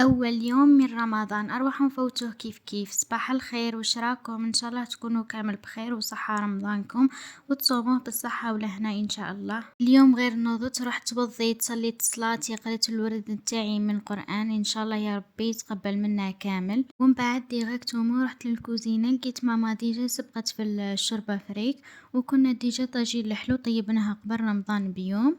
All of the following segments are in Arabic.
أول يوم من رمضان أرواحوا نفوتوه كيف كيف. صباح الخير، وش راكم؟ إن شاء الله تكونوا كامل بخير وصحة رمضانكم وتصوموه بالصحة والهنا إن شاء الله. اليوم غير نوضت رحت توضيت صليت صلاتي قريت الورد نتاعي من القرآن إن شاء الله يا ربي يتقبل منا كامل. ومن بعد ديريكتومون رحت للكوزينة لقيت ماما ديجا سبقت في الشوربة فريك، وكنا ديجا طاجين الحلو طيبناها قبل رمضان بيوم.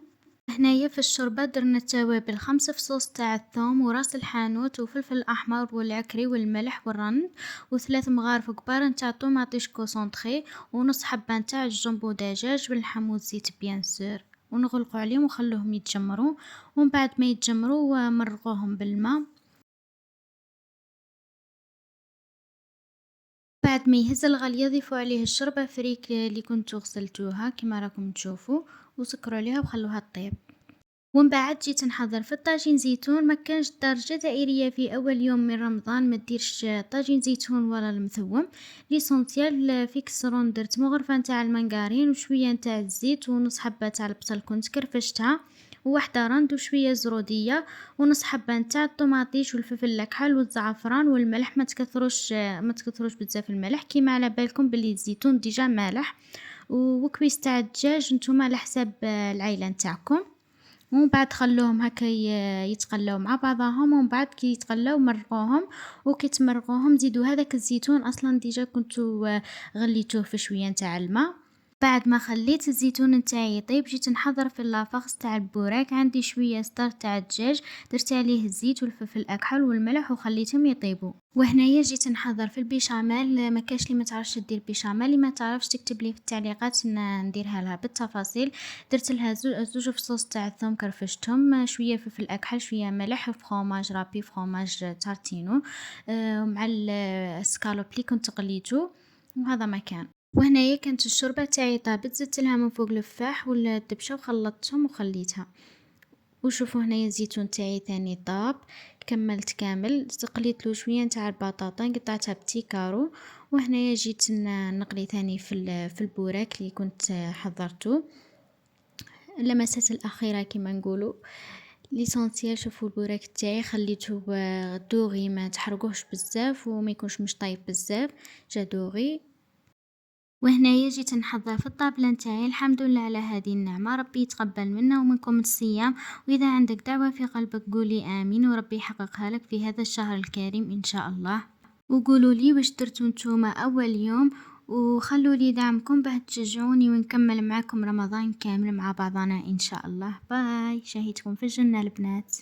هنايا في الشوربة درنا التوابل 5 فصوص تاع الثوم وراس الحانوت وفلفل أحمر والعكري والملح والرند و3 مغارف كبار نتاع طوماطيش كونسونطخي ونص حبة نتاع الجمبو دجاج باللحم والزيت بيان سور، ونغلقو عليهم ونخلوهم يتجمرو، ومن بعد ما يتجمرو مرقوهم بالما. بعد ما يهز الغلية ضيفوا عليه الشوربة فريك اللي كنتو غسلتوها كيما راكم تشوفوا وسكروا عليها وخلوها طيب. ومن بعد جيت نحضر في الطاجين زيتون. ما كانش درجة دائرية في أول يوم من رمضان ما ديرش طاجين زيتون ولا المثوم. ليسونسيال في كسرون درت مغرفة نتاع المنقارين وشوية نتاع الزيت ونص حبة تاع البصل كنت كرفشتها وواحدة رند وشوية زرودية ونص حبة نتاع الطوماطيش والفلفل الأكحل والزعفران والملح. ما تكثروش بزاف الملح كيما على بالكم باللي الزيتون ديجا مالح. وكويس تاع الدجاج نتوما على حساب العائلة نتاعكم. ومن بعد خلوهم هكا يتقلاو مع بعضهم، ومن بعد كي يتقلاو مرقوهم، وكي تمرقوهم زيدوا هذاك الزيتون اصلا ديجا كنتو غليتوه في شويه نتاع الماء. بعد ما خليت الزيتون نتاعي يطيب جيت نحضر في لافاغ تاع البوراك. عندي شويه ستار تاع الدجاج درت عليه الزيت والفلفل الاكحل والملح وخليتهم يطيبوا. وهنايا جيت نحضر في البيشاميل. ما كاش اللي ما تعرفش دير بيشاميل، اللي ما تعرفش تكتب لي في التعليقات نديرها لها بالتفاصيل. درت لها زوج فصوص تاع الثوم كرفشتهم شويه فلفل اكحل شويه ملح وفرomاج رابي فرomاج تارتينو مع السكالوب اللي كنت قليته، وهذا ما كان. وهنايا كانت الشوربة تاعي طابت زدت لها من فوق الفاح والدبشة وخلطتهم وخليتها. وشوفوا هنايا الزيتون تاعي ثاني طاب كملت كامل. قليت له شويه نتاع البطاطا قطعتها بتي كارو. وهنايا جيت نقلي ثاني في البوراك اللي كنت حضرته. اللمسات الاخيره كما نقولوا ليسونسيال. شوفوا البوراك تاعي خليته دوغي ما تحرقوهش بزاف وما يكونش مش طايب بزاف، جا دوغي. وهنايا جيت نحضر في الطابلة نتاعي. الحمد لله على هذه النعمة، ربي يتقبل منا ومنكم الصيام. وإذا عندك دعوة في قلبك قولي آمين وربي يحققها لك في هذا الشهر الكريم إن شاء الله. وقولوا لي واش درتوا نتوما أول يوم، وخلوا لي دعمكم باه تشجعوني ونكمل معكم رمضان كامل مع بعضنا إن شاء الله. باي، شاهدكم في الجنة البنات.